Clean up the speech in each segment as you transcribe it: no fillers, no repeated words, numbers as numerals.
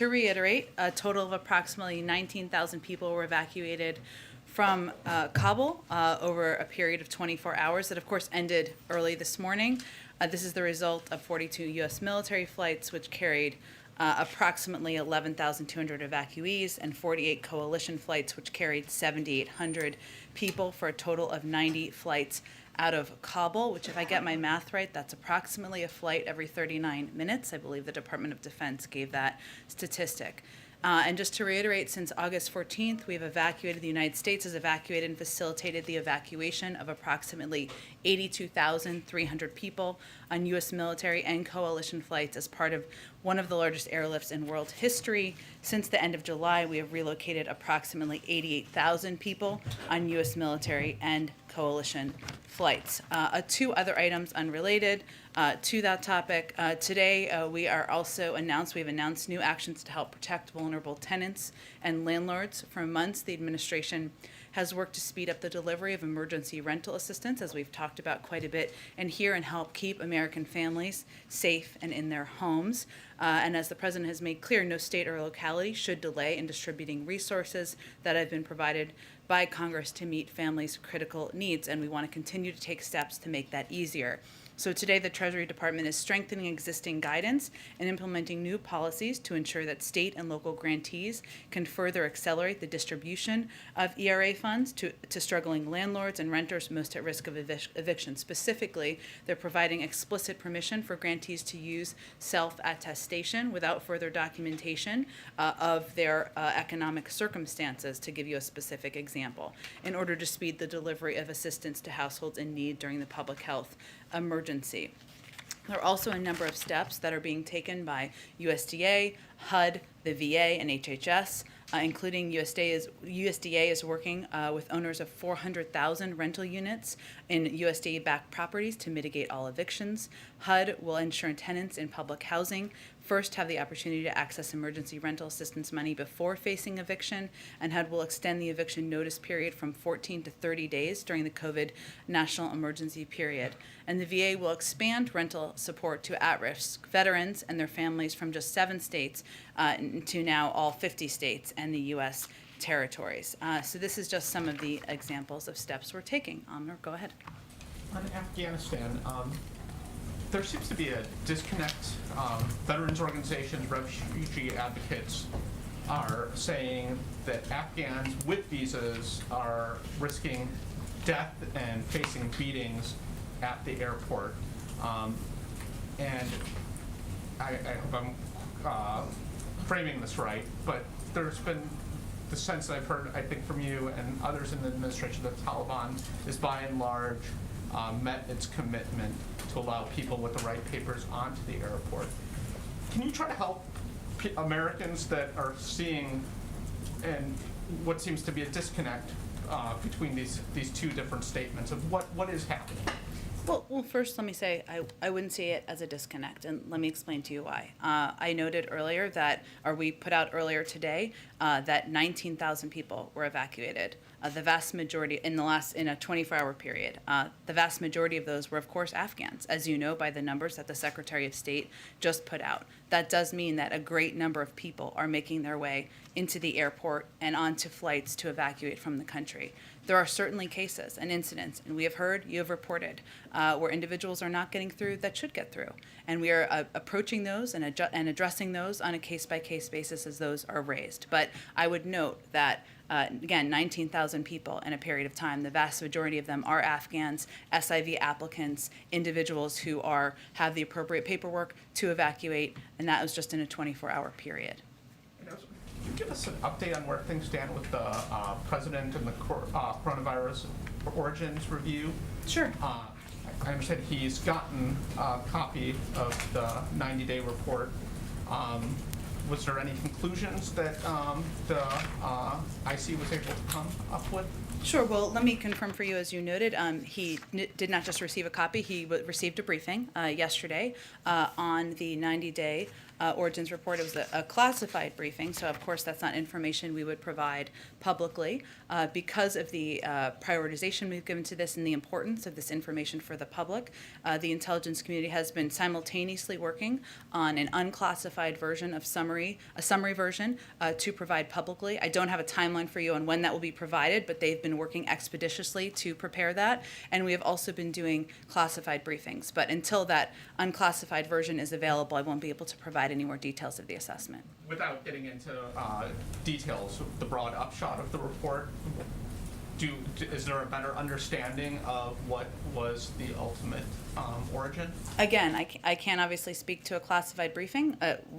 To reiterate, a total of approximately 19,000 people were evacuated from Kabul over a period of 24 hours that, of course, ended early this morning. This is the result of 42 U.S. military flights, which carried approximately 11,200 evacuees, and 48 coalition flights, which carried 7,800 people, for a total of 90 flights out of Kabul, which, if I get my math right, that's approximately a flight every 39 minutes. I believe the Department of Defense gave that statistic. And just to reiterate, since August 14th, we've evacuated, the United States has evacuated and facilitated the evacuation of approximately 82,300 people on U.S. military and coalition flights as part of one of the largest airlifts in world history. Since the end of July, we have relocated approximately 88,000 people on U.S. military and coalition flights. Two other items unrelated to that topic. Today, we've announced new actions to help protect vulnerable tenants and landlords. For months, the administration has worked to speed up the delivery of emergency rental assistance, as we've talked about quite a bit, and help keep American families safe and in their homes. And as the President has made clear, no state or locality should delay in distributing resources that have been provided by Congress to meet families' critical needs, and we want to continue to take steps to make that easier. So today, the Treasury Department is strengthening existing guidance and implementing new policies to ensure that state and local grantees can further accelerate the distribution of ERA funds to struggling landlords and renters most at risk of eviction. Specifically, they're providing explicit permission for grantees to use self-attestation without further documentation of their economic circumstances, to give you a specific example, in order to speed the delivery of assistance to households in need during the public health emergency. There are also a number of steps that are being taken by USDA, HUD, the VA, and HHS, including USDA is working with owners of 400,000 rental units in USDA-backed properties to mitigate all evictions. HUD will ensure tenants in public housing first have the opportunity to access emergency rental assistance money before facing eviction, and HUD will extend the eviction notice period from 14 to 30 days during the COVID national emergency period. And the VA will expand rental support to at-risk veterans and their families from just 7 states to now all 50 states and the U.S. territories. So this is just some of the examples of steps we're taking. Amr, go ahead. On Afghanistan, there seems to be a disconnect. Veterans organizations, refugee advocates are saying that Afghans with visas are risking death and facing beatings at the airport. And I hope I'm framing this right, but there's been the sense that I've heard, I think, from you and others in the administration that the Taliban is by and large met its commitment to allow people with the right papers onto the airport. Can you try to help Americans that are seeing and what seems to be a disconnect between these two different statements of what is happening? Well, first let me say I wouldn't see it as a disconnect, and let me explain to you why. I noted earlier that, or we put out earlier today, that 19,000 people were evacuated. The vast majority in a 24-hour period. The vast majority of those were, of course, Afghans, as you know by the numbers that the Secretary of State just put out. That does mean that a great number of people are making their way into the airport and onto flights to evacuate from the country. There are certainly cases and incidents, and we have heard, you have reported, where individuals are not getting through that should get through. And we are approaching those and addressing those on a case-by-case basis as those are raised. But I would note that again, 19,000 people in a period of time. The vast majority of them are Afghans, SIV applicants, individuals who have the appropriate paperwork to evacuate, and that was just in a 24-hour period. Can you give us an update on where things stand with the President and the coronavirus origins review? Sure. I understand he's gotten a copy of the 90-day report. Was there any conclusions that the IC was able to come up with? Sure. Well, let me confirm for you, as you noted, he did not just receive a copy, he received a briefing yesterday on the 90-day Origins report. It was a classified briefing, so of course that's not information we would provide publicly. Because of the prioritization we've given to this and the importance of this information for the public, the intelligence community has been simultaneously working on an unclassified version of a summary version to provide publicly. I don't have a timeline for you on when that will be provided, but they've been working expeditiously to prepare that. And we have also been doing classified briefings. But until that unclassified version is available, I won't be able to provide any more details of the assessment. Without getting into details, the broad upshot of the report, is there a better understanding of what was the ultimate origin? Again, I can't obviously speak to a classified briefing.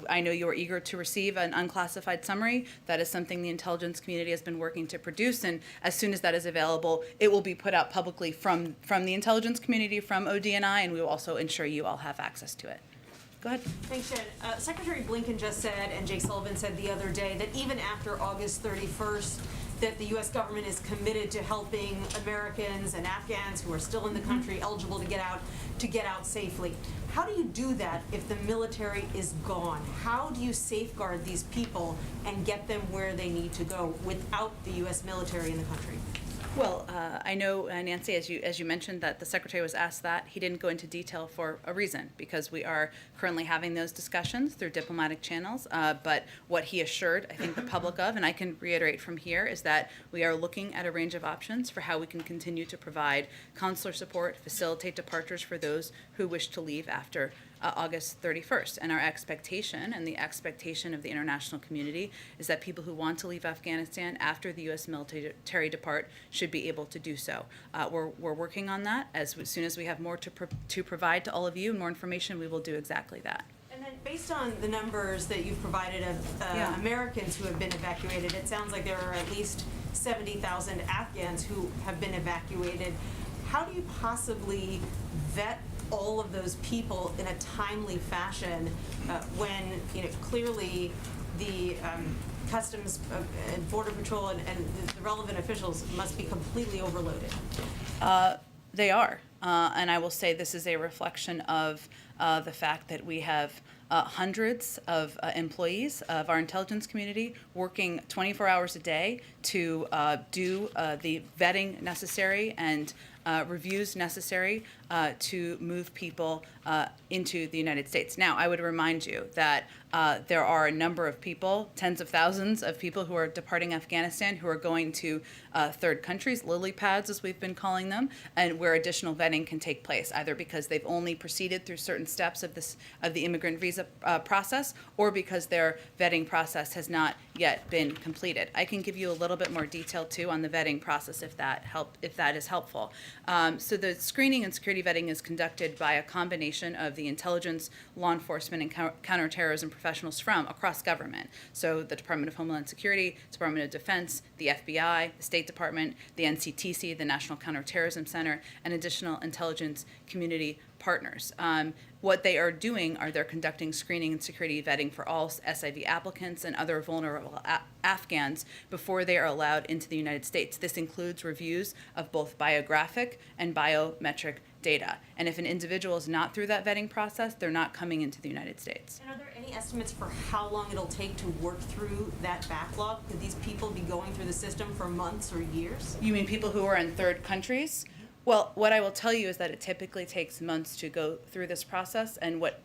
I know you are eager to receive an unclassified summary. That is something the intelligence community has been working to produce, and as soon as that is available, it will be put out publicly from the intelligence community, from ODNI, and we will also ensure you all have access to it. Go ahead. Thanks, Jen. Secretary Blinken just said, and Jake Sullivan said the other day, that even after August 31st, that the U.S. government is committed to helping Americans and Afghans who are still in the country eligible to get out safely. How do you do that if the military is gone? How do you safeguard these people and get them where they need to go without the U.S. military in the country? Well, I know, Nancy, as you mentioned, that the Secretary was asked that. He didn't go into detail for a reason, because we are currently having those discussions through diplomatic channels. But what he assured, I think, the public of, and I can reiterate from here, is that we are looking at a range of options for how we can continue to provide consular support, facilitate departures for those who wish to leave after August 31st. And our expectation, and the expectation of the international community, is that people who want to leave Afghanistan after the U.S. military depart should be able to do so. We're working on that. As soon as we have more to provide to all of you, and more information, we will do exactly that. And then based on the numbers that you've provided of Americans who have been evacuated, it sounds like there are at least 70,000 Afghans who have been evacuated. How do you possibly vet all of those people in a timely fashion when clearly the Customs and Border Patrol and the relevant officials must be completely overloaded? They are. And I will say this is a reflection of the fact that we have hundreds of employees of our intelligence community working 24 hours a day to do the vetting necessary and reviews necessary to move people into the United States. Now, I would remind you that there are a number of people, tens of thousands of people who are departing Afghanistan, who are going to third countries, lily pads as we've been calling them, and where additional vetting can take place, either because they've only proceeded through certain steps of the immigrant visa process, or because their vetting process has not yet been completed. I can give you a little bit more detail too on the vetting process if that is helpful. So the screening and security vetting is conducted by a combination of the intelligence, law enforcement, and counterterrorism professionals from across government. So the Department of Homeland Security, Department of Defense, the FBI, the State Department, the NCTC, the National Counterterrorism Center, and additional intelligence community partners. What they are doing are they're conducting screening and security vetting for all SIV applicants and other vulnerable Afghans before they are allowed into the United States. This includes reviews of both biographic and biometric data. And if an individual is not through that vetting process, they're not coming into the United States. And are there any estimates for how long it'll take to work through that backlog? Could these people be going through the system for months or years? You mean people who are in third countries? Well, what I will tell you is that it typically takes months to go through this process, and what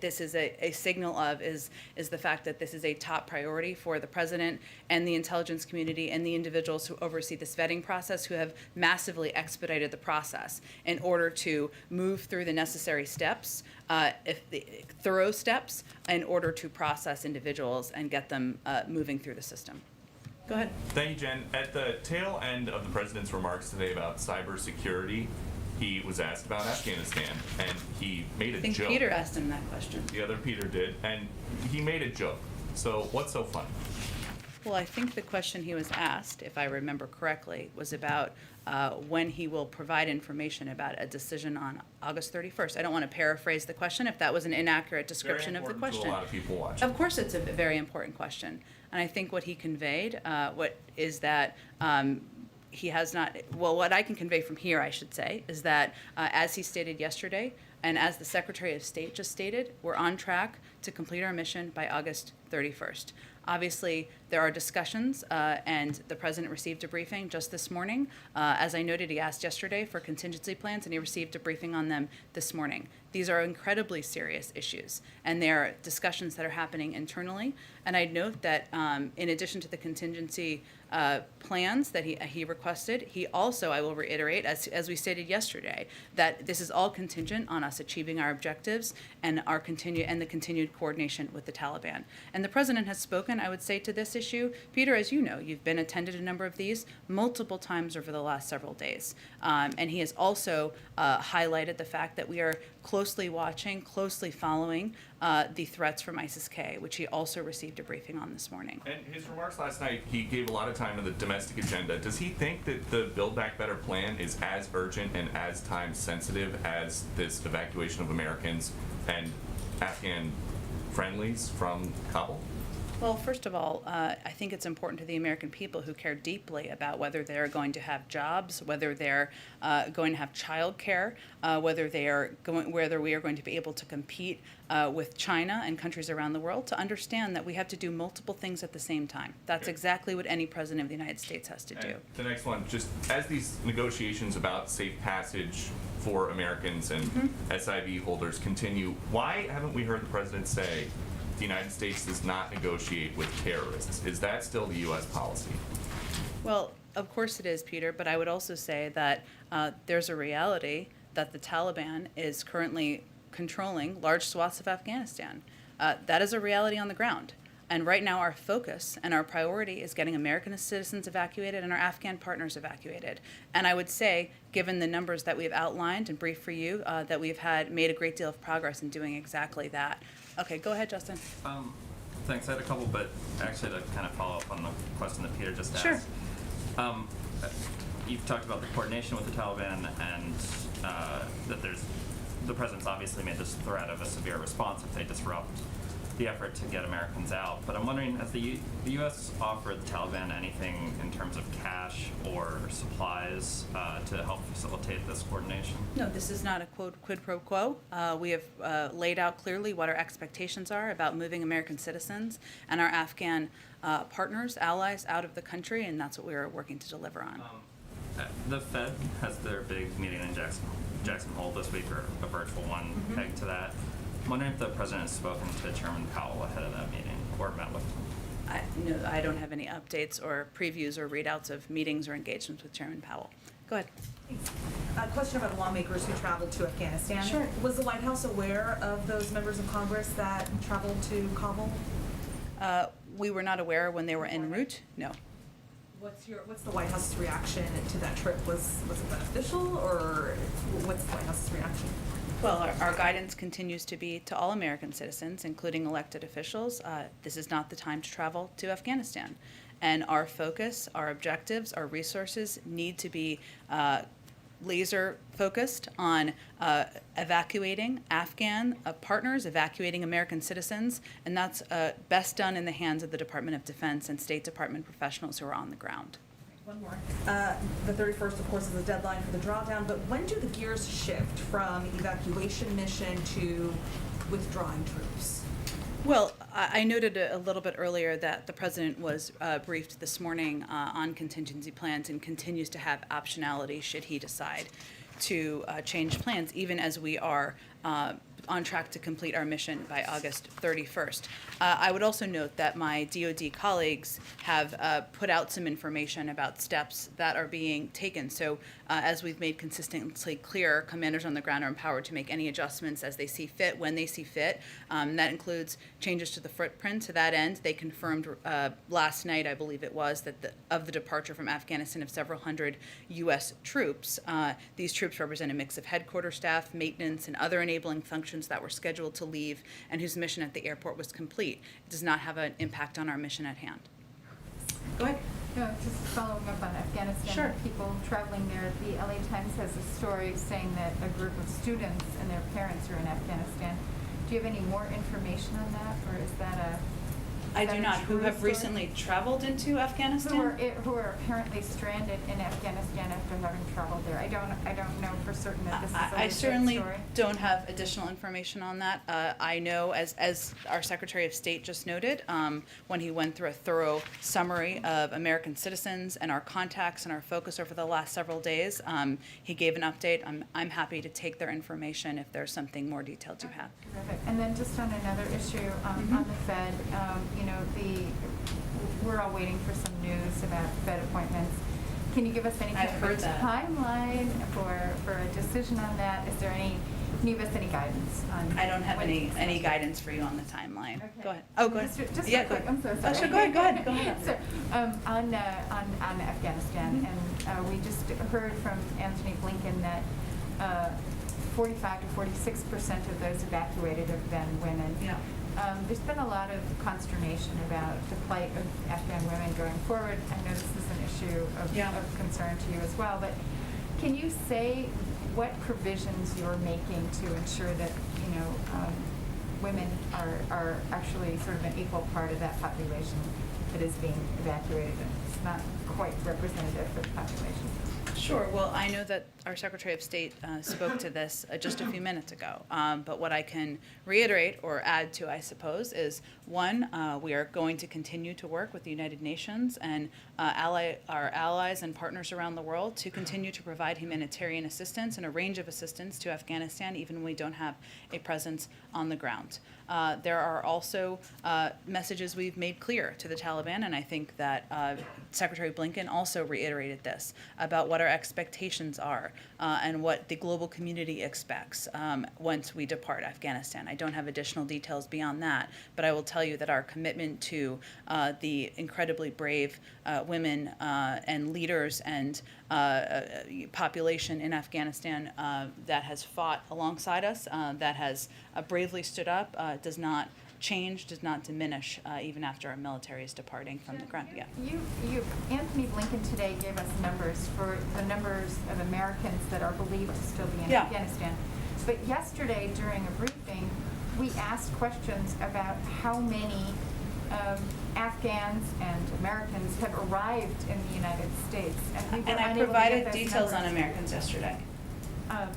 this is a signal of is the fact that this is a top priority for the president and the intelligence community and the individuals who oversee this vetting process, who have massively expedited the process in order to move through the necessary steps, thorough steps, in order to process individuals and get them moving through the system. Go ahead. Thank you, Jen. At the tail end of the president's remarks today about cybersecurity, he was asked about Afghanistan, and he made a joke. I think Peter asked him that question. The other Peter did, and he made a joke. So what's so funny? Well, I think the question he was asked, if I remember correctly, was about when he will provide information about a decision on August 31st. I don't want to paraphrase the question if that was an inaccurate description of the question. To a lot of people watching. Of course, it's a very important question. And I think what he conveyed is that he has not, well, what I can convey from here, I should say, is that as he stated yesterday, And as the Secretary of State just stated, we're on track to complete our mission by August 31st. Obviously, there are discussions, and the President received a briefing just this morning. As I noted, he asked yesterday for contingency plans, and he received a briefing on them this morning. These are incredibly serious issues, and there are discussions that are happening internally. And I'd note that in addition to the contingency plans that he requested, he also, I will reiterate, as we stated yesterday, that this is all contingent on us achieving our objectives and the continued coordination with the Taliban. And the President has spoken, I would say, to this issue. Peter, as you know, you've attended a number of these multiple times over the last several days. And he has also highlighted the fact that we are closely watching, closely following the threats from ISIS-K, which he also received a briefing on this morning. And his remarks last night, he gave a lot of time to the domestic agenda. Does he think that the Build Back Better plan is as urgent and as time sensitive as this evacuation of Americans and Afghan friendlies from Kabul? Well, first of all, I think it's important to the American people who care deeply about whether they're going to have jobs, whether they're going to have child care, whether we are going to be able to compete with China and countries around the world, to understand that we have to do multiple things at the same time. That's exactly what any president of the United States has to do. And the next one, just as these negotiations about safe passage for Americans and SIV holders continue, why haven't we heard the president say the United States does not negotiate with terrorists? Is that still the U.S. policy? Well, of course it is, Peter, but I would also say that there's a reality that the Taliban is currently controlling large swaths of Afghanistan. That is a reality on the ground. And right now our focus and our priority is getting American citizens evacuated and our Afghan partners evacuated. And I would say, given the numbers that we've outlined and briefed for you, that we've made a great deal of progress in doing exactly that. Okay, go ahead, Justin. Thanks. I had a couple, but actually to kind of follow up on the question that Peter just asked. Sure. You've talked about the coordination with the Taliban and that the president's obviously made this threat of a severe response if they disrupt the effort to get Americans out. But I'm wondering, has the U.S. offered the Taliban anything in terms of cash or supplies to help facilitate this coordination? No, this is not a quid pro quo. We have laid out clearly what our expectations are about moving American citizens and our Afghan partners, allies out of the country, and that's what we are working to deliver on. The Fed has their big meeting in Jackson Hole this week, or a virtual one pegged to that. I'm wondering if the president has spoken to Chairman Powell ahead of that meeting or met with him. No, I don't have any updates or previews or readouts of meetings or engagements with Chairman Powell. Go ahead. A question about lawmakers who traveled to Afghanistan. Sure. Was the White House aware of those members of Congress that traveled to Kabul? We were not aware when they were en route. No. What's the White House's reaction to that trip? Was it beneficial, or what's the White House's reaction? Well, our guidance continues to be to all American citizens, including elected officials. This is not the time to travel to Afghanistan. And our focus, our objectives, our resources need to be laser focused on evacuating Afghan partners, evacuating American citizens, and that's best done in the hands of the Department of Defense and State Department professionals who are on the ground. One more. The 31st, of course, is the deadline for the drawdown, but when do the gears shift from evacuation mission to withdrawing troops? Well, I noted a little bit earlier that the president was briefed this morning on contingency plans and continues to have optionality should he decide to change plans, even as we are on track to complete our mission by August 31st. I would also note that my DoD colleagues have put out some information about steps that are being taken. So as we've made consistently clear, commanders on the ground are empowered to make any adjustments as they see fit, when they see fit. That includes changes to the footprint. To that end, they confirmed last night, I believe it was, that of the departure from Afghanistan of several hundred U.S. troops. These troops represent a mix of headquarters staff, maintenance, and other enabling functions that were scheduled to leave and whose mission at the airport was complete. It does not have an impact on our mission at hand. Go ahead. No, just following up on Afghanistan. Sure. People traveling there. The LA Times has a story saying that a group of students and their parents are in Afghanistan. Do you have any more information on that, or is that I Is that do a not, who true have story? recently traveled into Afghanistan. Who are apparently stranded in Afghanistan after having traveled there. I don't know for certain that this is a I legit certainly story. don't have additional information on that. I know, as our Secretary of State just noted, when he went through a thorough summary of American citizens and our contacts and our focus over the last several days, he gave an update. I'm happy to take their information if there's something more detailed you have. Terrific. And then just on another issue, Mm-hmm. on the Fed, we're all waiting for some news about Fed appointments. Can you give us any kind I've of heard a that. timeline for a decision on that? Is there any, can you give us any guidance on? I don't have when any it's- guidance for you on the timeline. Okay. Go ahead. Oh, go ahead. Just Yeah, real quick, go- I'm so Oh, sorry. sure, go ahead, go ahead. So, on Afghanistan, and we just heard from Anthony Blinken that 45 to 46% of those evacuated have been women. Yeah. There's been a lot of consternation about the plight of Afghan women going forward. I know this is an issue of concern to you as well, but can you say what provisions you're making to ensure that, women are actually sort of an equal part of that population that is being evacuated, and it's not quite representative for the population? Sure. Well, I know that our Secretary of State spoke to this just a few minutes ago. But what I can reiterate or add to, I suppose, is one, we are going to continue to work with the United Nations and our allies and partners around the world to continue to provide humanitarian assistance and a range of assistance to Afghanistan, even when we don't have a presence on the ground. There are also messages we've made clear to the Taliban, and I think that Secretary Blinken also reiterated this about what our expectations are and what the global community expects once we depart Afghanistan. I don't have additional details beyond that, but I will tell you that our commitment to the incredibly brave women and leaders and population in Afghanistan that has fought alongside us, that has bravely stood up, does not change, does not diminish, even after our military is departing from the ground. Yeah. Anthony Blinken today gave us numbers for the numbers of Americans that are believed to still be in Yeah. Afghanistan. But yesterday, during a briefing, we asked questions about how many Afghans and Americans have arrived in the United States. And we were And I unable to provided get those details on numbers. Americans yesterday.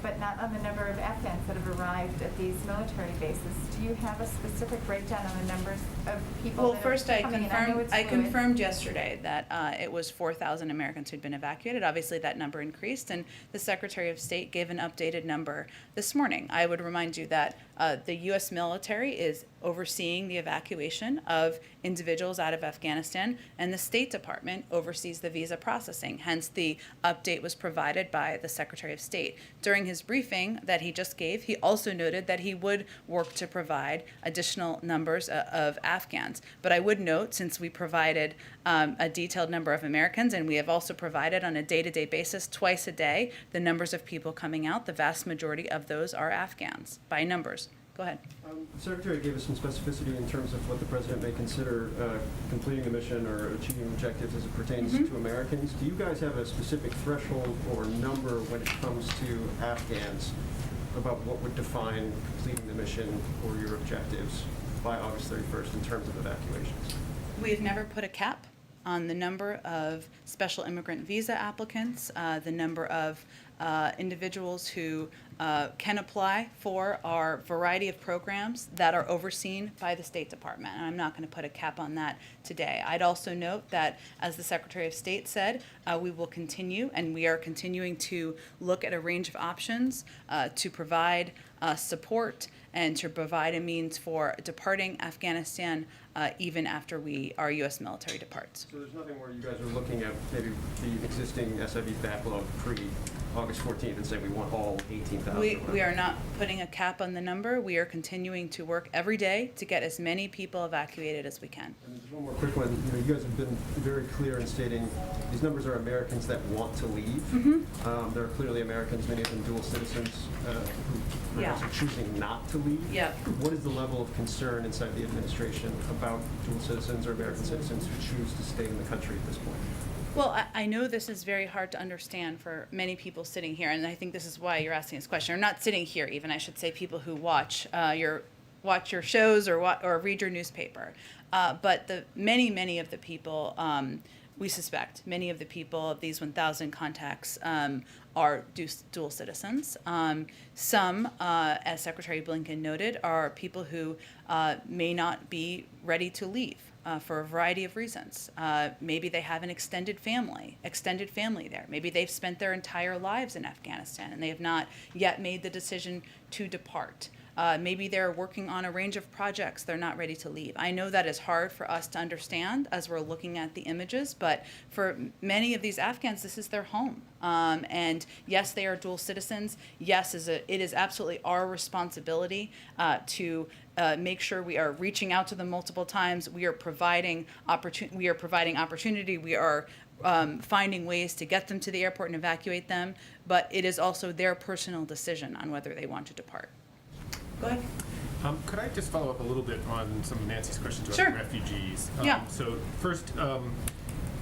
But not on the number of Afghans that have arrived at these military bases. Do you have a specific breakdown on the numbers of people Well, that first are I coming in? I know it's fluid. confirmed yesterday that it was 4,000 Americans who'd been evacuated. Obviously, that number increased, and the Secretary of State gave an updated number this morning. I would remind you that the U.S. military is overseeing the evacuation of individuals out of Afghanistan, and the State Department oversees the visa processing. Hence, the update was provided by the Secretary of State. During his briefing that he just gave, he also noted that he would work to provide additional numbers of Afghans. But I would note, since we provided a detailed number of Americans, and we have also provided on a day-to-day basis, twice a day, the numbers of people coming out, the vast majority of those are Afghans, by numbers. Go ahead. The Secretary gave us some specificity in terms of what the President may consider completing the mission or achieving objectives as it pertains to Americans. Do you guys have a specific threshold or number when it comes to Afghans about what would define completing the mission or your objectives by August 31st in terms of evacuations? We've never put a cap on the number of special immigrant visa applicants, the number of individuals who can apply for our variety of programs that are overseen by the State Department. And I'm not going to put a cap on that today. I'd also note that, as the Secretary of State said, we will continue, and we are continuing to look at a range of options to provide support and to provide a means for departing Afghanistan even after our U.S. military departs. So there's nothing where you guys are looking at maybe the existing SIV backlog pre-August 14th and saying we want all 18,000? We are not putting a cap on the number. We are continuing to work every day to get as many people evacuated as we can. And just one more quick one. You guys have been very clear in stating these numbers are Americans that want to leave. There are clearly Americans, many of them dual citizens, who are also choosing not to leave. Yeah. What is the level of concern inside the administration about dual citizens or American citizens who choose to stay in the country at this point? Well, I know this is very hard to understand for many people sitting here, and I think this is why you're asking this question. Or not sitting here even, I should say, people who watch your watch your shows or read your newspaper. But the many of the people, we suspect, many of the people of these 1,000 contacts are dual citizens. Some, as Secretary Blinken noted, are people who may not be ready to leave for a variety of reasons. Maybe they have an extended family there. Maybe they've spent their entire lives in Afghanistan and they have not yet made the decision to depart. Maybe they're working on a range of projects. They're not ready to leave. I know that is hard for us to understand as we're looking at the images, but for many of these Afghans, this is their home. And yes, they are dual citizens. Yes, it is absolutely our responsibility to make sure we are reaching out to them multiple times. We are providing opportunity. We are finding ways to get them to the airport and evacuate them. But it is also their personal decision on whether they want to depart. Go ahead. Could I just follow up a little bit on some of Nancy's questions about Sure. refugees? Yeah. So first,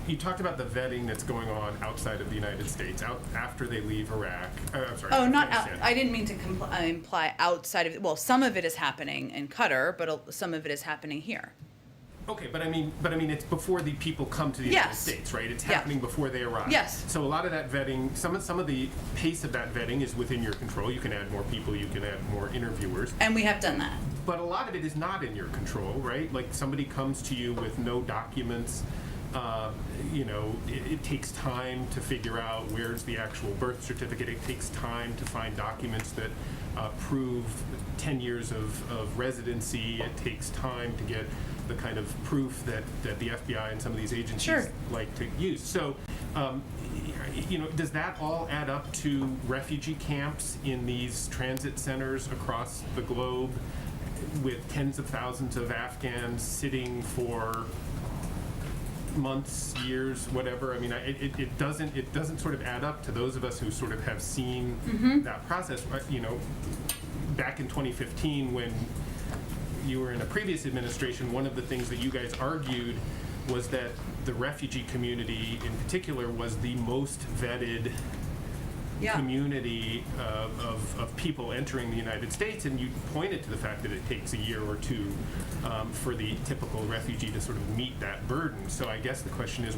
you talked about the vetting that's going on outside of the United States, out after they leave Iraq. I'm sorry. Oh, not out. Afghanistan. I didn't mean to imply outside of. Well, some of it is happening in Qatar, but some of it is happening here. Okay, but I mean, it's before the people come to the United States, right? It's Yeah. happening before they arrive. Yes. So a lot of that vetting, some of the pace of that vetting is within your control. You can add more people, you can add more interviewers. And we have done that. But a lot of it is not in your control, right? Like somebody comes to you with no documents. It takes time to figure out where's the actual birth certificate. It takes time to find documents that prove 10 years of residency. It takes time to get the kind of proof that the FBI and some of these agencies Sure. like to use. So, does that all add up to refugee camps in these transit centers across the globe with tens of thousands of Afghans sitting for months, years, whatever? I mean, it doesn't sort of add up to those of us who sort of have seen that process. Back in 2015, when you were in a previous administration, one of the things that you guys argued was that the refugee community in particular was the most vetted community of people entering the United States, and you pointed to the fact that it takes a year or two for the typical refugee to sort of meet that burden. So I guess the question is,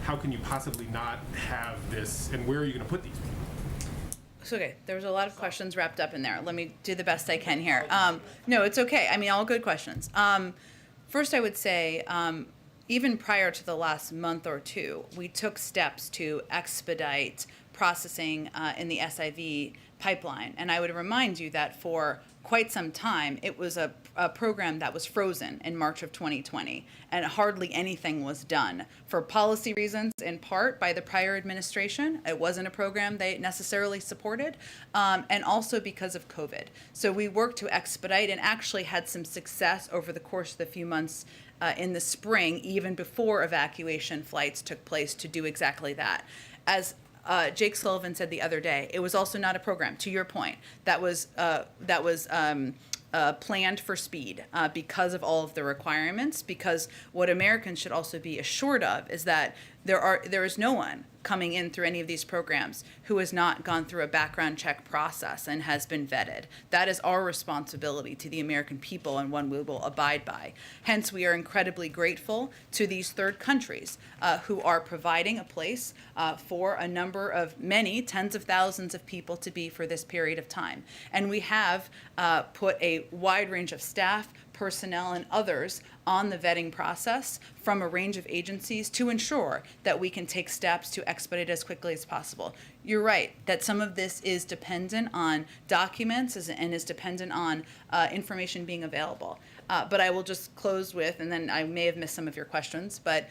how can you possibly not have this, and where are you going to put these people? So, okay, there was a lot of questions wrapped up in there. Let me do the best I can here. No, it's okay. I mean, all good questions. First, I would say, even prior to the last month or two, we took steps to expedite processing in the SIV pipeline. And I would remind you that for quite some time, it was a program that was frozen in March of 2020, and hardly anything was done for policy reasons, in part by the prior administration. It wasn't a program they necessarily supported, and also because of COVID. So we worked to expedite and actually had some success over the course of the few months in the spring, even before evacuation flights took place, to do exactly that. As Jake Sullivan said the other day, it was also not a program, to your point, that was planned for speed because of all of the requirements, because what Americans should also be assured of is that there is no one coming in through any of these programs who has not gone through a background check process and has been vetted. That is our responsibility to the American people, and one we will abide by. Hence, we are incredibly grateful to these third countries who are providing a place for a number of many tens of thousands of people to be for this period of time. And we have put a wide range of staff, personnel, and others on the vetting process from a range of agencies to ensure that we can take steps to expedite as quickly as possible. You're right that some of this is dependent on documents and is dependent on information being available. But I will just close with, and then I may have missed some of your questions, but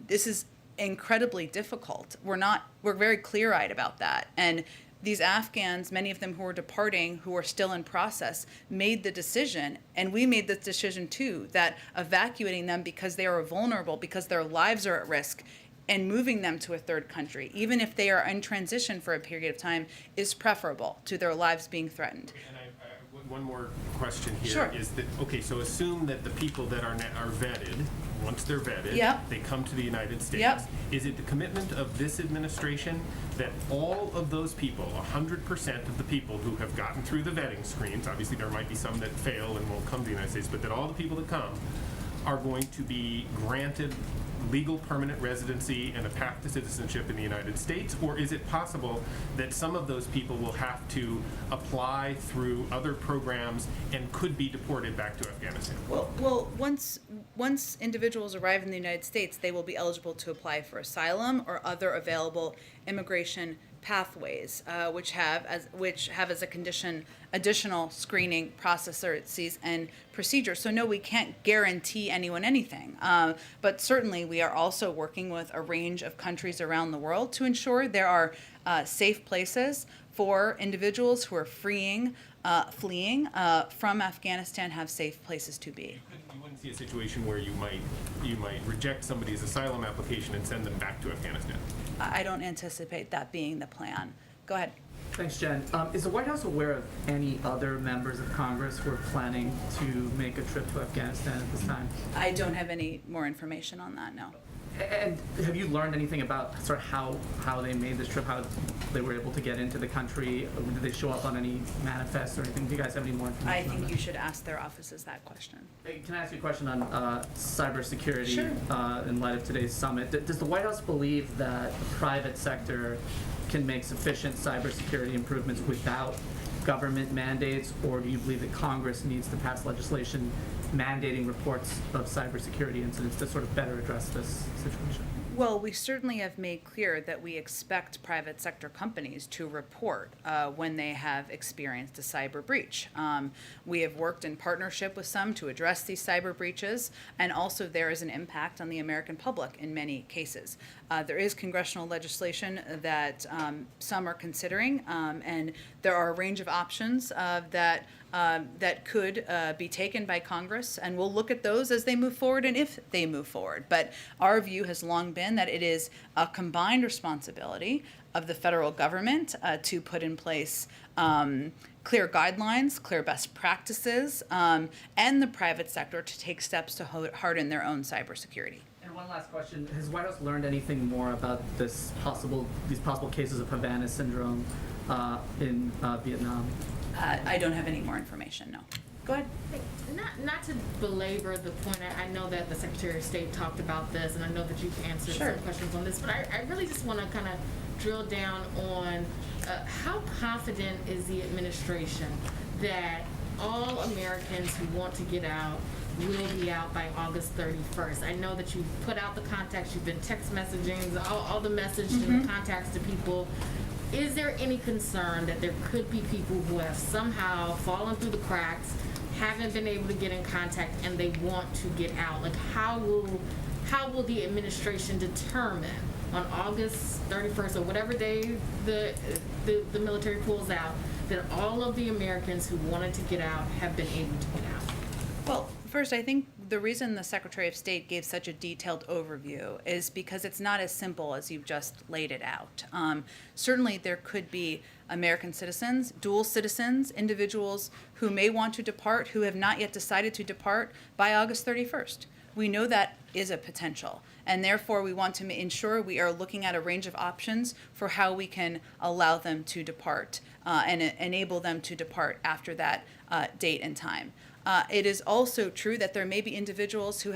this is incredibly difficult. We're very clear-eyed about that. And these Afghans, many of them who are departing, who are still in process, made the decision, and we made the decision too, that evacuating them because they are vulnerable, because their lives are at risk, and moving them to a third country, even if they are in transition for a period of time, is preferable to their lives being threatened. And one more question here Sure. is that, okay, so assume that the people that are vetted, once they're vetted, Yep. they come to the United States. Yep. Is it the commitment of this administration that all of those people, 100% of the people who have gotten through the vetting screens, obviously there might be some that fail and won't come to the United States, but that all the people that come are going to be granted legal permanent residency and a path to citizenship in the United States? Or is it possible that some of those people will have to apply through other programs and could be deported back to Afghanistan? Well, once individuals arrive in the United States, they will be eligible to apply for asylum or other available immigration pathways, which have as a condition additional screening processes and procedures. So no, we can't guarantee anyone anything. But certainly we are also working with a range of countries around the world to ensure there are safe places for individuals who are fleeing from Afghanistan, have safe places to be. You wouldn't see a situation where you might reject somebody's asylum application and send them back to Afghanistan? I don't anticipate that being the plan. Go ahead. Thanks, Jen. Is the White House aware of any other members of Congress who are planning to make a trip to Afghanistan at this time? I don't have any more information on that, no. And have you learned anything about sort of how they made this trip, how they were able to get into the country? Did they show up on any manifests or anything? Do you guys have any more information I on think that? you should ask their offices that question. Hey, can I ask you a question on cybersecurity Sure. in light of today's summit? Does the White House believe that the private sector can make sufficient cybersecurity improvements without government mandates, or do you believe that Congress needs to pass legislation mandating reports of cybersecurity incidents to sort of better address this situation? Well, we certainly have made clear that we expect private sector companies to report when they have experienced a cyber breach. We have worked in partnership with some to address these cyber breaches, and also there is an impact on the American public in many cases. There is congressional legislation that some are considering, and there are a range of options that could be taken by Congress, and we'll look at those as they move forward and if they move forward. But our view has long been that it is a combined responsibility of the federal government to put in place clear guidelines, clear best practices, and the private sector to take steps to harden their own cybersecurity. And one last question: has White House learned anything more about these possible cases of Havana syndrome in Vietnam? I don't have any more information, no. Go ahead. Not to belabor the point, I know that the Secretary of State talked about this, and I know that you've answered Sure. some questions on this, but I really just want to kind of drill down on how confident is the administration that all Americans who want to get out will be out by August 31st. I know that you've put out the contacts, you've been text messaging, all the messages and the contacts to people. Is there any concern that there could be people who have somehow fallen through the cracks, haven't been able to get in contact, and they want to get out? Like, how will the administration determine on August 31st or whatever day the military pulls out that all of the Americans who wanted to get out have been able to get out? Well, first, I think the reason the Secretary of State gave such a detailed overview is because it's not as simple as you've just laid it out. Certainly, there could be American citizens, dual citizens, individuals who may want to depart, who have not yet decided to depart by August 31st. We know that is a potential, and therefore we want to ensure we are looking at a range of options for how we can allow them to depart and enable them to depart after that date and time. It is also true that there may be individuals who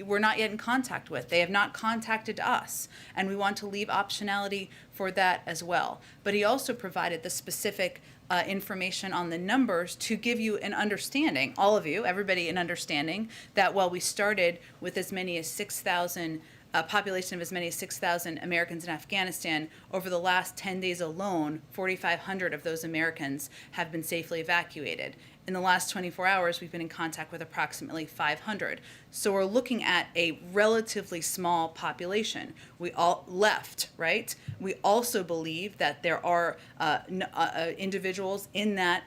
we're not yet in contact with. They have not contacted us, and we want to leave optionality for that as well. But he also provided the specific information on the numbers to give you an understanding, all of you, everybody, an understanding that while we started with as many as 6,000, a population of as many as 6,000 Americans in Afghanistan, over the last 10 days alone, 4,500 of those Americans have been safely evacuated. In the last 24 hours, we've been in contact with approximately 500. So we're looking at a relatively small population. We all left, right? We also believe that there are individuals in that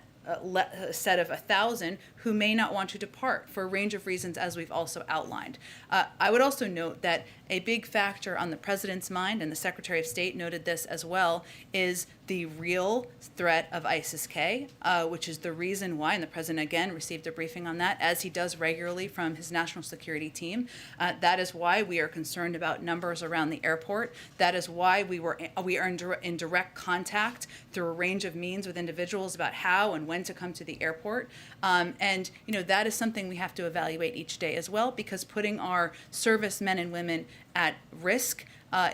set of 1,000 who may not want to depart for a range of reasons, as we've also outlined. I would also note that a big factor on the president's mind, and the Secretary of State noted this as well, is the real threat of ISIS-K, which is the reason why, and the president again received a briefing on that, as he does regularly from his national security team. That is why we are concerned about numbers around the airport. That is why we are in direct contact through a range of means with individuals about how and when to come to the airport. And that is something we have to evaluate each day as well, because putting our servicemen and women at risk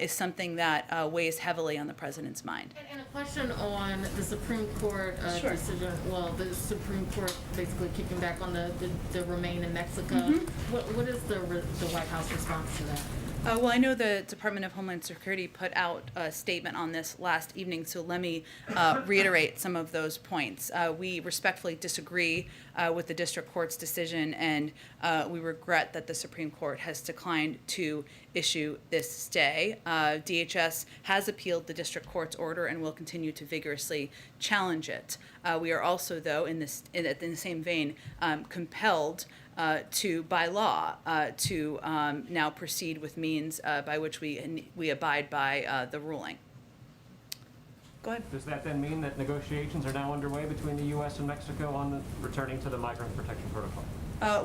is something that weighs heavily on the president's mind. And a question on the Supreme Court Sure. decision, well, the Supreme Court basically kicking back on the remain in Mexico. What is the White House response to that? Well, I know the Department of Homeland Security put out a statement on this last evening, so let me reiterate some of those points. We respectfully disagree with the district court's decision, and we regret that the Supreme Court has declined to issue this stay. DHS has appealed the district court's order and will continue to vigorously challenge it. We are also, though, in the same vein, compelled by law to now proceed with means by which we abide by the ruling. Go ahead. Does that then mean that negotiations are now underway between the U.S. and Mexico on returning to the Migrant Protection Protocol?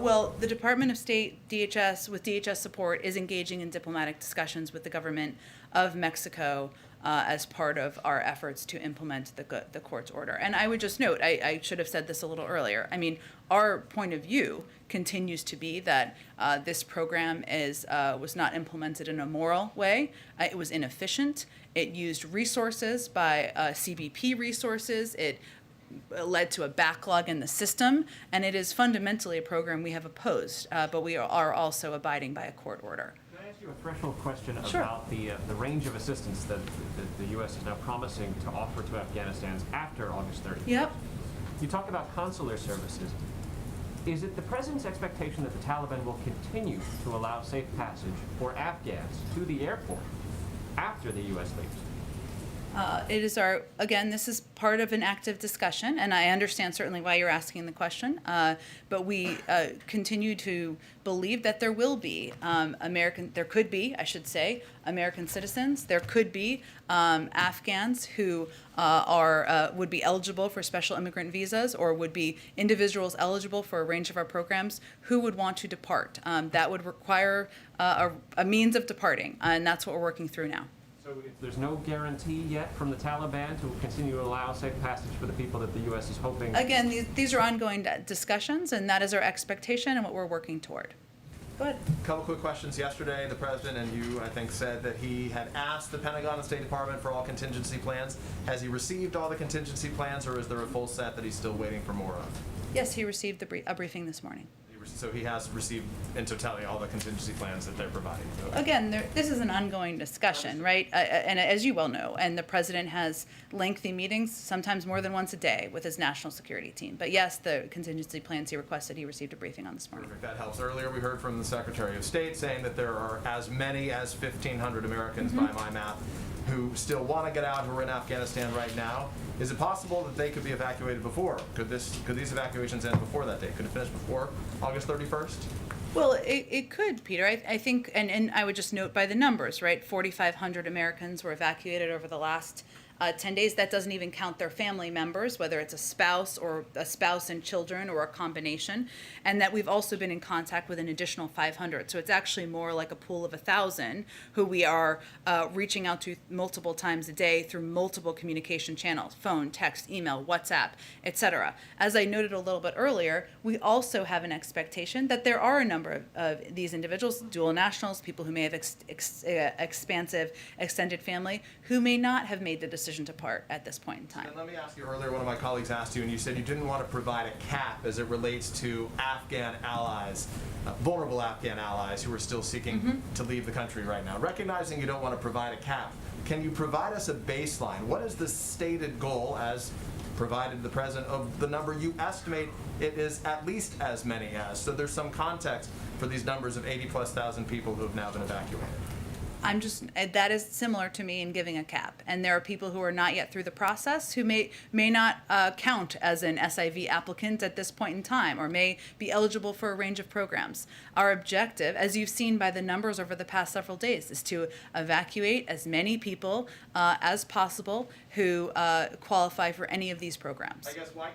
Well, the Department of State, DHS, with DHS support, is engaging in diplomatic discussions with the government of Mexico as part of our efforts to implement the court's order. And I would just note, I should have said this a little earlier, I mean, our point of view continues to be that this program was not implemented in a moral way. It was inefficient. It used resources by CBP resources. It led to a backlog in the system, and it is fundamentally a program we have opposed, but we are also abiding by a court order. Can I ask you a threshold question Sure. about the range of assistance that the U.S. is now promising to offer to Afghanistan after August 30th? Yep. You talk about consular services. Is it the president's expectation that the Taliban will continue to allow safe passage for Afghans to the airport after the U.S. leaves? It is again, this is part of an active discussion, and I understand certainly why you're asking the question, but we continue to believe that there will be there could be, I should say, American citizens. There could be Afghans who would be eligible for special immigrant visas, or would be individuals eligible for a range of our programs who would want to depart. That would require a means of departing, and that's what we're working through now. So if there's no guarantee yet from the Taliban to continue to allow safe passage for the people that the U.S. is hoping... Again, these are ongoing discussions, and that is our expectation and what we're working toward. Go ahead. A couple quick questions. Yesterday, the president and you, I think, said that he had asked the Pentagon and State Department for all contingency plans. Has he received all the contingency plans, or is there a full set that he's still waiting for more of? Yes, he received a briefing this morning. So he has received, in totality, all the contingency plans that they're providing. Okay. Again, this is an ongoing discussion, right? And as you well know, and the president has lengthy meetings, sometimes more than once a day, with his national security team. But yes, the contingency plans he requested, he received a briefing on this morning. Perfect. That helps. Earlier, we heard from the Secretary of State saying that there are as many as 1,500 Americans, by my math, who still want to get out, who are in Afghanistan right now. Is it possible that they could be evacuated before? Could these evacuations end before that date? Could it finish before August 31st? Well, it could, Peter. I think, and I would just note by the numbers, right? 4,500 Americans were evacuated over the last 10 days. That doesn't even count their family members, whether it's a spouse and children, or a combination. And that we've also been in contact with an additional 500. So it's actually more like a pool of 1,000 who we are reaching out to multiple times a day through multiple communication channels: phone, text, email, WhatsApp, etc. As I noted a little bit earlier, we also have an expectation that there are a number of these individuals, dual nationals, people who may have expansive extended family, who may not have made the decision to part at this point in time. And let me ask you, earlier one of my colleagues asked you, and you said you didn't want to provide a cap as it relates to Afghan allies, vulnerable Afghan allies who are still seeking to leave the country right now. Recognizing you don't want to provide a cap, can you provide us a baseline? What is the stated goal, as provided to the president, of the number you estimate it is at least as many as? So there's some context for these numbers of 80+ thousand people who have now been evacuated. That is similar to me in giving a cap. And there are people who are not yet through the process who may not count as an SIV applicant at this point in time, or may be eligible for a range of programs. Our objective, as you've seen by the numbers over the past several days, is to evacuate as many people as possible who qualify for any of these programs. I guess why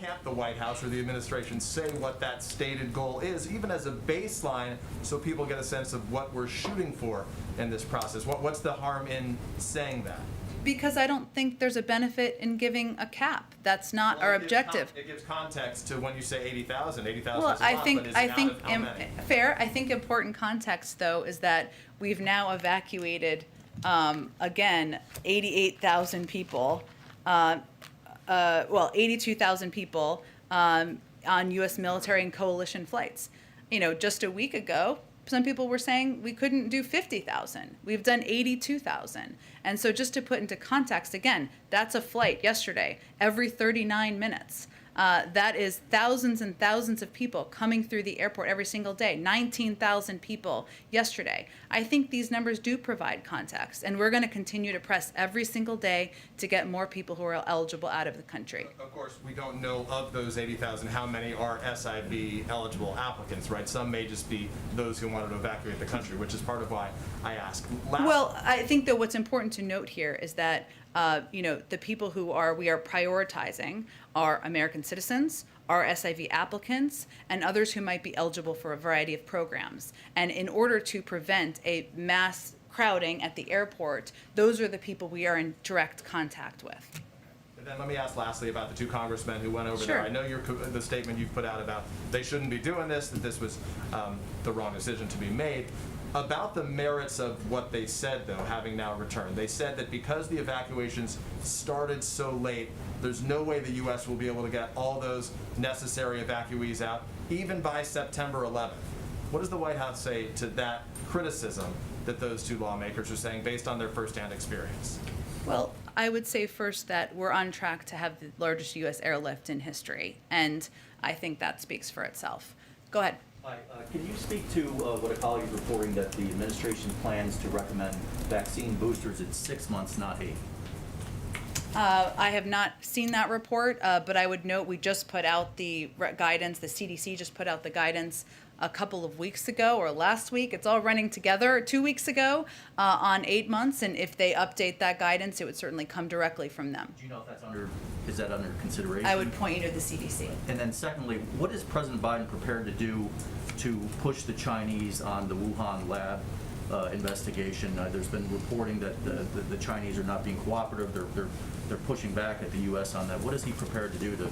can't the White House or the administration say what that stated goal is, even as a baseline, so people get a sense of what we're shooting for in this process? What's the harm in saying that? Because I don't think there's a benefit in giving a cap. That's not our objective. It gives context to when you say 80,000. 80,000 Well, is a lot, but is it out of how many? fair. I think important context, though, is that we've now evacuated, again, 88,000 people, 82,000 people on U.S. military and coalition flights. Just a week ago, some people were saying we couldn't do 50,000. We've done 82,000. And so just to put into context, again, that's a flight yesterday, every 39 minutes. That is thousands and thousands of people coming through the airport every single day, 19,000 people yesterday. I think these numbers do provide context, and we're going to continue to press every single day to get more people who are eligible out of the country. Of course, we don't know of those 80,000 how many are SIV eligible applicants, right? Some may just be those who wanted to evacuate the country, which is part of why I ask. Well, I think that what's important to note here is that the people we are prioritizing are American citizens, are SIV applicants, and others who might be eligible for a variety of programs. And in order to prevent a mass crowding at the airport, those are the people we are in direct contact with. And then let me ask lastly about the two congressmen who went over Sure. there. I know the statement you've put out about they shouldn't be doing this, that this was the wrong decision to be made. About the merits of what they said, though, having now returned. They said that because the evacuations started so late, there's no way the U.S. will be able to get all those necessary evacuees out, even by September 11th. What does the White House say to that criticism that those two lawmakers are saying based on their firsthand experience? Well, I would say first that we're on track to have the largest U.S. airlift in history, and I think that speaks for itself. Go ahead. Hi, can you speak to what a colleague is reporting, that the administration plans to recommend vaccine boosters at 6 months, not 8? I have not seen that report, but I would note we just put out the guidance, the CDC just put out the guidance a couple of weeks ago or last week. It's all running together 2 weeks ago on 8 months, and if they update that guidance, it would certainly come directly from them. Do you know if is that under consideration? I would point you to the CDC. And then secondly, what is President Biden prepared to do to push the Chinese on the Wuhan lab investigation? There's been reporting that the Chinese are not being cooperative. They're pushing back at the U.S. on that. What is he prepared to do to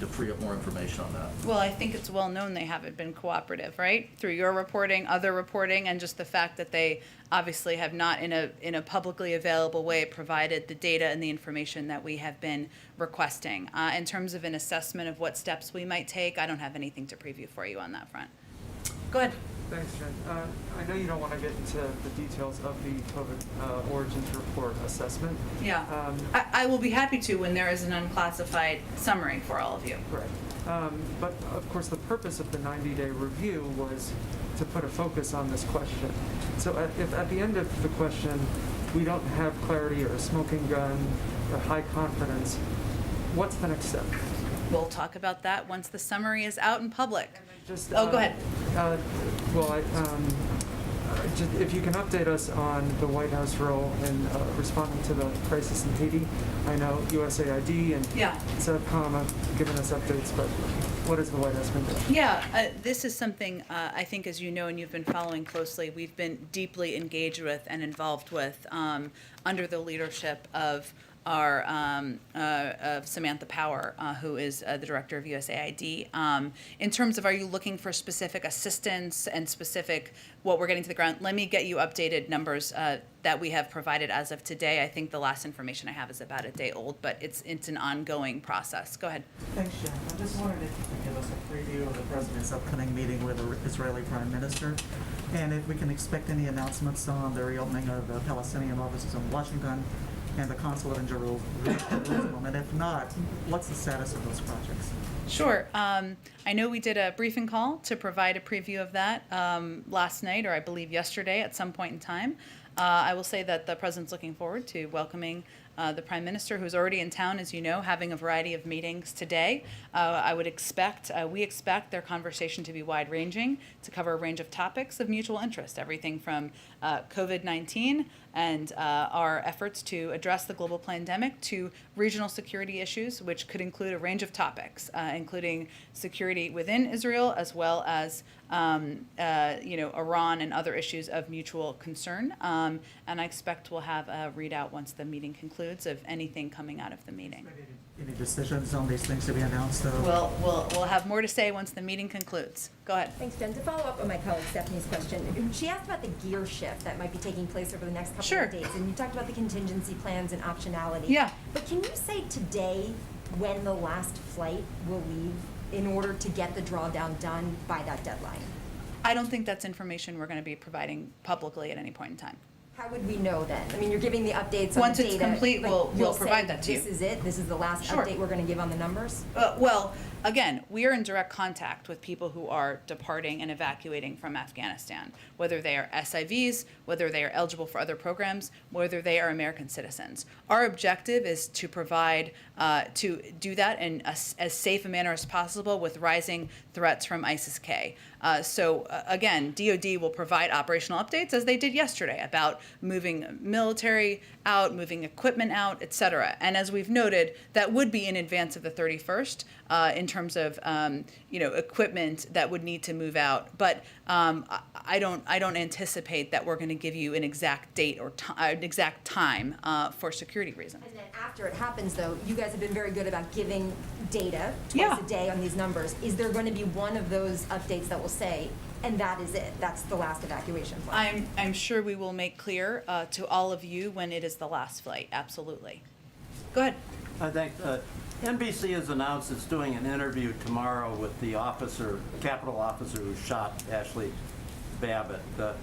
free up more information on that? Well, I think it's well known they haven't been cooperative, right? Through your reporting, other reporting, and just the fact that they obviously have not in a publicly available way provided the data and the information that we have been requesting. In terms of an assessment of what steps we might take, I don't have anything to preview for you on that front. Go ahead. Thanks, Jen. I know you don't want to get into the details of the COVID origins report assessment. Yeah. I will be happy to when there is an unclassified summary for all of you. Right. But of course, the purpose of the 90-day review was to put a focus on this question. So if at the end of the question we don't have clarity or a smoking gun or high confidence, what's the next step? We'll talk about that once the summary is out in public. Just, go ahead. If you can update us on the White House role in responding to the crisis in Haiti. I know USAID and SEVCOM have given us updates, but what has the White House been doing? Yeah, this is something I think, as you know, and you've been following closely, we've been deeply engaged with and involved with under the leadership of our Samantha Power, who is the director of USAID. In terms of, are you looking for specific assistance and specific what we're getting to the ground? Let me get you updated numbers that we have provided as of today. I think the last information I have is about a day old, but it's an ongoing process. Go ahead. Thanks, Jen. I just wondered if you could give us a preview of the president's upcoming meeting with the Israeli Prime Minister, and if we can expect any announcements on the reopening of the Palestinian offices in Washington and the Consulate in Jerusalem, and if not, what's the status of those projects? Sure. I know we did a briefing call to provide a preview of that last night, or I believe yesterday at some point in time. I will say that the president's looking forward to welcoming the prime minister, who's already in town, as you know, having a variety of meetings today. We expect their conversation to be wide-ranging, to cover a range of topics of mutual interest, everything from COVID-19 and our efforts to address the global pandemic to regional security issues, which could include a range of topics, including security within Israel, as well as Iran and other issues of mutual concern. And I expect we'll have a readout once the meeting concludes of anything coming out of the meeting. Any decisions on these things to be announced, though? We'll have more to say once the meeting concludes. Go ahead. Thanks, Jen. To follow up on my colleague Stephanie's question, she asked about the gear shift that might be taking place over the next couple Sure. of days, and you talked about the contingency plans and optionality. Yeah. But can you say today when the last flight will leave in order to get the drawdown done by that deadline? I don't think that's information we're going to be providing publicly at any point in time. How would we know then? I mean, you're giving the updates on Once the it's data. complete, like, we'll you'll provide say, that to you. This is it. This is the last Sure. update we're going to give on the numbers. Well, again, we are in direct contact with people who are departing and evacuating from Afghanistan, whether they are SIVs, whether they are eligible for other programs, whether they are American citizens. Our objective is to provide, to do that in as safe a manner as possible with rising threats from ISIS-K. Again, DoD will provide operational updates as they did yesterday about moving military out, moving equipment out, et cetera. And as we've noted, that would be in advance of the 31st in terms of equipment that would need to move out. But I don't anticipate that we're going to give you an exact date or an exact time for security reasons. And then after it happens, though, you guys have been very good about giving data twice a day on these numbers. Is there going to be one of those updates that will say, and that is it, that's the last evacuation flight? I'm sure we will make clear to all of you when it is the last flight, absolutely. Go ahead. I think NBC has announced it's doing an interview tomorrow with the Capitol officer who shot Ashley Babbitt. Do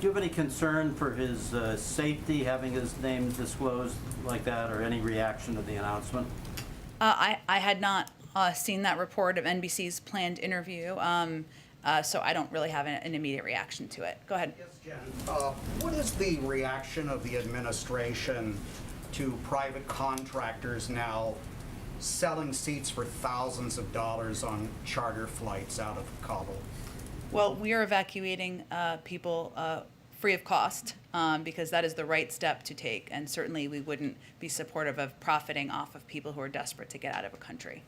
you have any concern for his safety, having his name disclosed like that, or any reaction to the announcement? I had not seen that report of NBC's planned interview, so I don't really have an immediate reaction to it. Go ahead. Yes, Jen. What is the reaction of the administration to private contractors now selling seats for thousands of dollars on charter flights out of Kabul? Well, we are evacuating people free of cost because that is the right step to take, and certainly we wouldn't be supportive of profiting off of people who are desperate to get out of a country.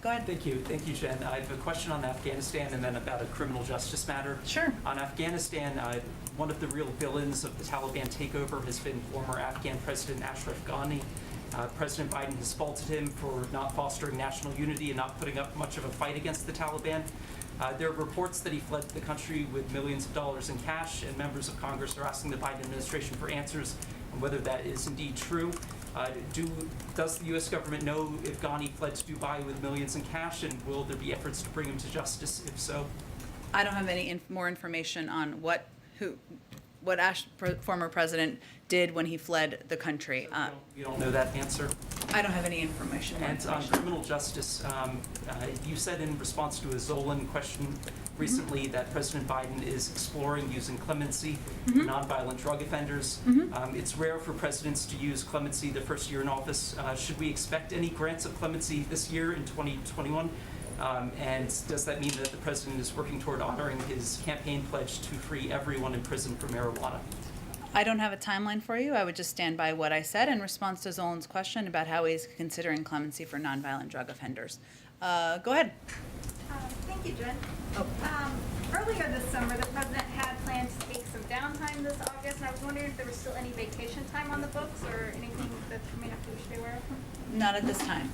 Go ahead. Thank you, Jen. I have a question on Afghanistan and then about a criminal justice matter. Sure. On Afghanistan, one of the real villains of the Taliban takeover has been former Afghan President Ashraf Ghani. President Biden has faulted him for not fostering national unity and not putting up much of a fight against the Taliban. There are reports that he fled the country with millions of dollars in cash, and members of Congress are asking the Biden administration for answers on whether that is indeed true. Does the U.S. government know if Ghani fled to Dubai with millions in cash, and will there be efforts to bring him to justice if so? I don't have any more information on what former president did when he fled the country. You don't know that answer? I don't have any information. And on criminal justice, you said in response to a Zolan question recently that President Biden is exploring using clemency for nonviolent drug offenders. It's rare for presidents to use clemency their first year in office. Should we expect any grants of clemency this year in 2021? And does that mean that the president is working toward honoring his campaign pledge to free everyone in prison for marijuana? I don't have a timeline for you. I would just stand by what I said in response to Zolan's question about how he's considering clemency for nonviolent drug offenders. Go ahead. Thank you, Jen. Earlier this summer, the president had plans to take some downtime this August, and I was wondering if there was still any vacation time on the books or anything that we may have to be aware of. Not at this time.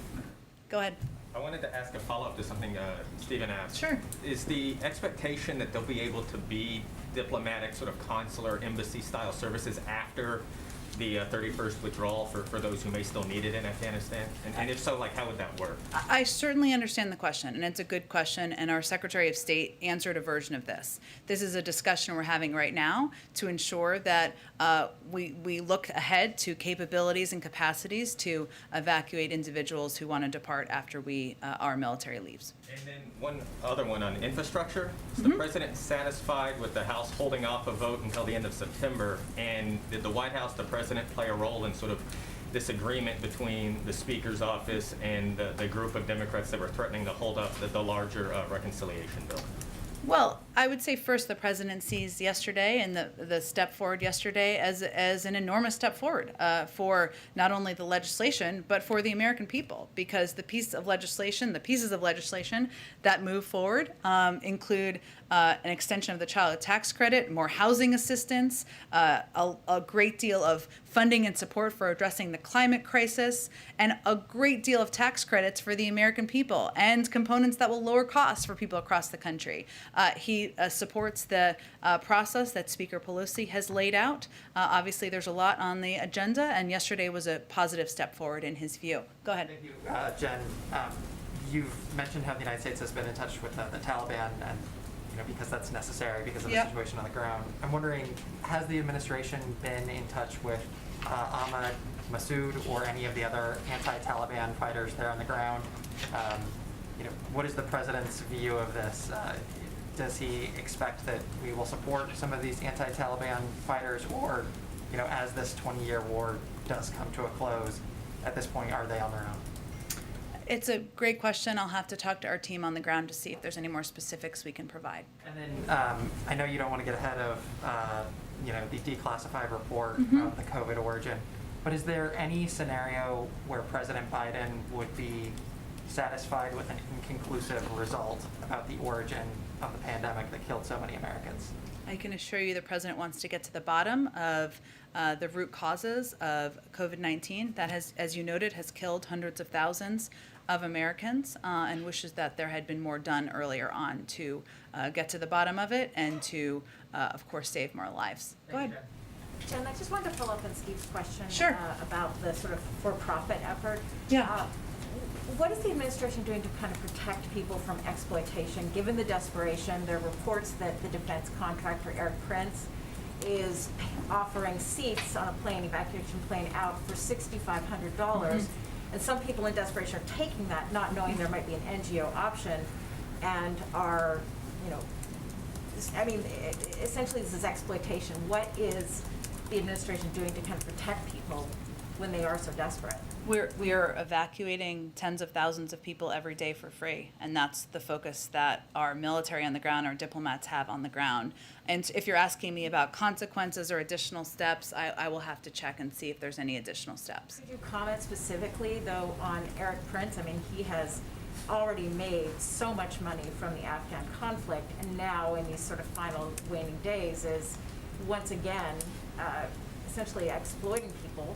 Go ahead. I wanted to ask a follow-up to something Stephen asked. Sure. Is the expectation that they'll be able to be diplomatic, sort of consular, embassy-style services after the 31st withdrawal for those who may still need it in Afghanistan? And if so, like, how would that work? I certainly understand the question, and it's a good question, and our Secretary of State answered a version of this. This is a discussion we're having right now to ensure that we look ahead to capabilities and capacities to evacuate individuals who want to depart after our military leaves. And then one other one on infrastructure. Is the president satisfied with the House holding off a vote until the end of September? And did the White House, the president, play a role in sort of this agreement between the Speaker's office and the group of Democrats that were threatening to hold up the larger reconciliation bill? Well, I would say first the president sees yesterday and the step forward yesterday as an enormous step forward for not only the legislation, but for the American people, because the pieces of legislation that move forward include an extension of the child tax credit, more housing assistance, a great deal of funding and support for addressing the climate crisis, and a great deal of tax credits for the American people and components that will lower costs for people across the country. He supports the process that Speaker Pelosi has laid out. Obviously, there's a lot on the agenda, and yesterday was a positive step forward in his view. Go ahead. Thank you. Jen, you've mentioned how the United States has been in touch with the Taliban, and because that's necessary because of the situation on the ground. I'm wondering, has the administration been in touch with Ahmad Massoud or any of the other anti-Taliban fighters there on the ground? What is the president's view of this? Does he expect that we will support some of these anti-Taliban fighters, or, as this 20-year war does come to a close, at this point, are they on their own? It's a great question. I'll have to talk to our team on the ground to see if there's any more specifics we can provide. And then I know you don't want to get ahead of the declassified report of the COVID origin, but is there any scenario where President Biden would be satisfied with an inconclusive result about the origin of the pandemic that killed so many Americans? I can assure you the president wants to get to the bottom of the root causes of COVID-19 that has, as you noted, has killed hundreds of thousands of Americans, and wishes that there had been more done earlier on to get to the bottom of it and to, of course, save more lives. Go ahead. Jen, I just wanted to follow up on Steve's question about the sort of for-profit effort. Yeah. What is the administration doing to kind of protect people from exploitation? Given the desperation, there are reports that the defense contractor, Eric Prince, is offering seats on a plane, evacuation plane, out for $6,500. And some people in desperation are taking that, not knowing there might be an NGO option, and are, essentially this is exploitation. What is the administration doing to kind of protect people when they are so desperate? We are evacuating tens of thousands of people every day for free, and that's the focus that our military on the ground, our diplomats have on the ground. And if you're asking me about consequences or additional steps, I will have to check and see if there's any additional steps. Could you comment specifically, though, on Eric Prince? I mean, he has already made so much money from the Afghan conflict, and now in these sort of final waning days is once again essentially exploiting people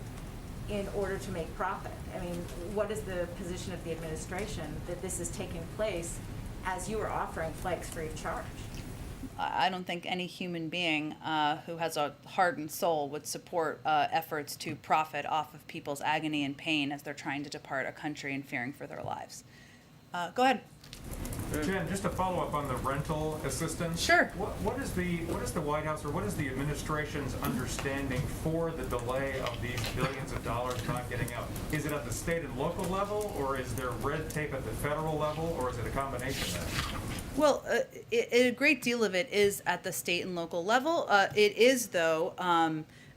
in order to make profit. I mean, what is the position of the administration that this is taking place as you are offering flights free of charge? I don't think any human being who has a heart and soul would support efforts to profit off of people's agony and pain as they're trying to depart a country and fearing for their lives. Go ahead. Jen, just to follow up on the rental assistance. Sure. What is the White House, or what is the administration's understanding for the delay of these billions of dollars not getting out? Is it at the state and local level, or is there red tape at the federal level, or is it a combination of that? Well, a great deal of it is at the state and local level. It is, though,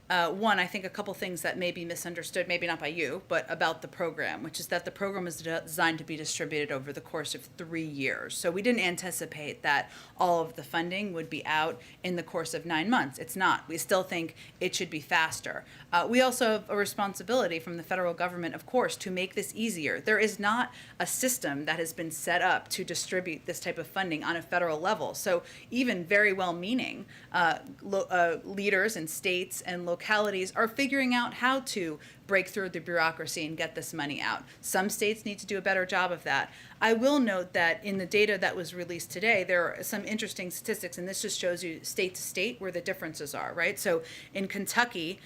one, I think a couple things that may be misunderstood, maybe not by you, but about the program, which is that the program is designed to be distributed over the course of 3 years. So we didn't anticipate that all of the funding would be out in the course of 9 months. It's not. We still think it should be faster. We also have a responsibility from the federal government, of course, to make this easier. There is not a system that has been set up to distribute this type of funding on a federal level. So even very well-meaning leaders in states and localities are figuring out how to break through the bureaucracy and get this money out. Some states need to do a better job of that. I will note that in the data that was released today, there are some interesting statistics, and this just shows you state to state where the differences are, right? So in Kentucky,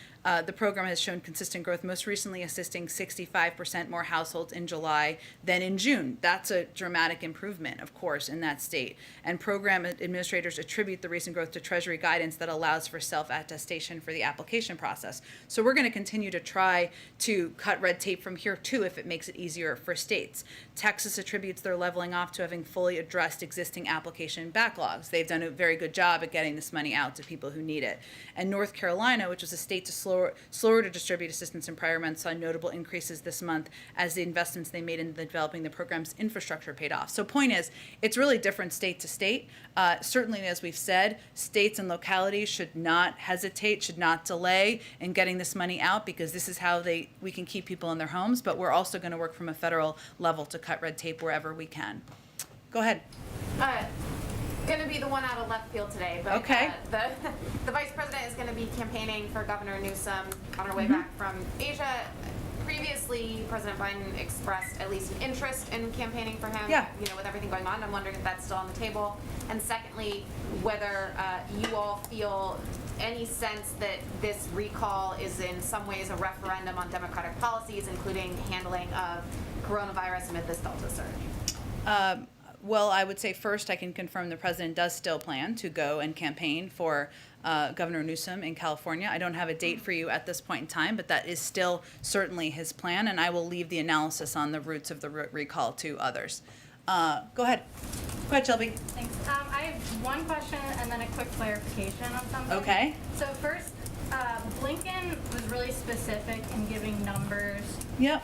the program has shown consistent growth, most recently assisting 65% more households in July than in June. That's a dramatic improvement, of course, in that state. And program administrators attribute the recent growth to Treasury guidance that allows for self-attestation for the application process. So we're going to continue to try to cut red tape from here, too, if it makes it easier for states. Texas attributes their leveling off to having fully addressed existing application backlogs. They've done a very good job at getting this money out to people who need it. And North Carolina, which was a state to slower to distribute assistance in prior months, saw notable increases this month as the investments they made in developing the program's infrastructure paid off. So point is, it's really different state to state. Certainly, as we've said, states and localities should not hesitate, should not delay in getting this money out, because this is how we can keep people in their homes, but we're also going to work from a federal level to cut red tape wherever we can. Go ahead. Going to be the one out of left field today, but okay. The vice president is going to be campaigning for Governor Newsom on her way back from Asia. Previously, President Biden expressed at least an interest in campaigning for him. Yeah. You know, with everything going on, I'm wondering if that's still on the table. And secondly, whether you all feel any sense that this recall is in some ways a referendum on Democratic policies, including handling of coronavirus amid this Delta surge. Well, I would say first I can confirm the president does still plan to go and campaign for Governor Newsom in California. I don't have a date for you at this point in time, but that is still certainly his plan, and I will leave the analysis on the roots of the recall to others. Go ahead. Go ahead, Shelby. Thanks. I have one question and then a quick clarification on something. Okay. So first, Blinken was really specific in giving numbers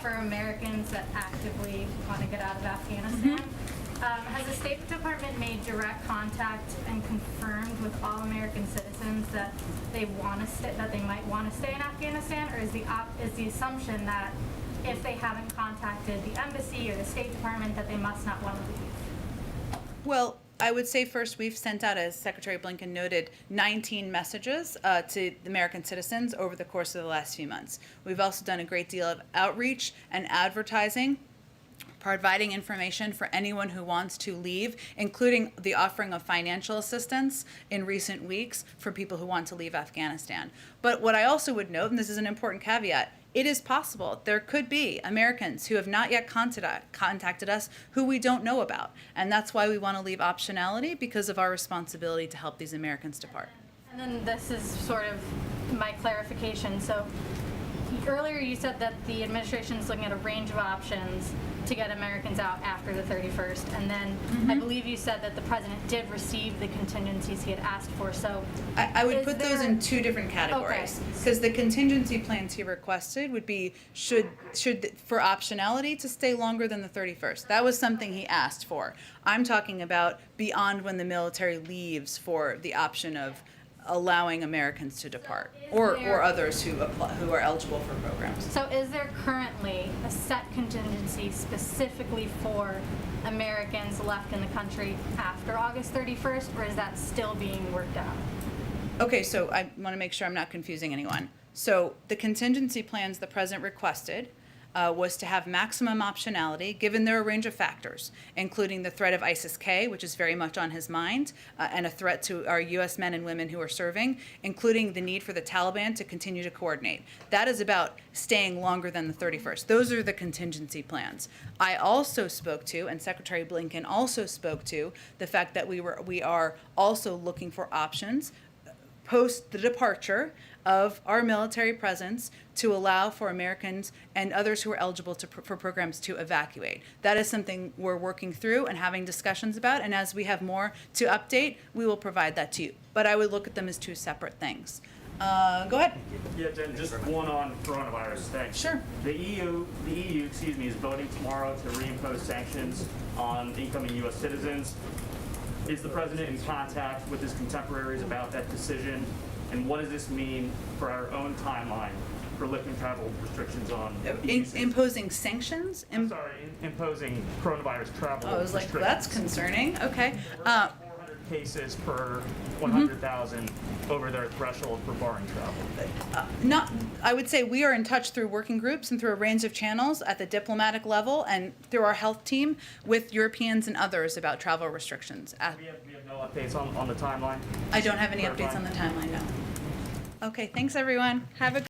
for Americans that actively want to get out of Afghanistan. Has the State Department made direct contact and confirmed with all American citizens that they might want to stay in Afghanistan, or is the assumption that if they haven't contacted the embassy or the State Department that they must not want to leave? Well, I would say first we've sent out, as Secretary Blinken noted, 19 messages to American citizens over the course of the last few months. We've also done a great deal of outreach and advertising, providing information for anyone who wants to leave, including the offering of financial assistance in recent weeks for people who want to leave Afghanistan. But what I also would note, and this is an important caveat, it is possible there could be Americans who have not yet contacted us who we don't know about. And that's why we want to leave optionality, because of our responsibility to help these Americans depart. And then this is sort of my clarification. So earlier you said that the administration is looking at a range of options to get Americans out after the 31st, and then I believe you said that the president did receive the contingencies he had asked for. So I would put those in two different categories, because the contingency plans he requested would be should for optionality to stay longer than the 31st. That was something he asked for. I'm talking about beyond when the military leaves, for the option of allowing Americans to depart, or others who are eligible for programs. So is there currently a set contingency specifically for Americans left in the country after August 31st, or is that still being worked out? Okay, so I want to make sure I'm not confusing anyone. So the contingency plans the president requested was to have maximum optionality, given there are a range of factors, including the threat of ISIS-K, which is very much on his mind, and a threat to our U.S. men and women who are serving, including the need for the Taliban to continue to coordinate. That is about staying longer than the 31st. Those are the contingency plans. I also spoke to, and Secretary Blinken also spoke to, the fact that we are also looking for options post the departure of our military presence to allow for Americans and others who are eligible for programs to evacuate. That is something we're working through and having discussions about, and as we have more to update, we will provide that to you. But I would look at them as two separate things. Go ahead. Yeah, Jen, just one on coronavirus. Thanks. Sure. The EU, is voting tomorrow to reimpose sanctions on incoming U.S. citizens. Is the president in contact with his contemporaries about that decision? And what does this mean for our own timeline for lifting travel restrictions on imposing sanctions? Imposing coronavirus travel I was like, restrictions. that's concerning. Okay. cases per 100,000 over their threshold for foreign travel? I would say we are in touch through working groups and through a range of channels at the diplomatic level and through our health team with Europeans and others about travel restrictions. We have no updates on the timeline? I don't have any updates on the timeline, no. Okay, thanks everyone. Have a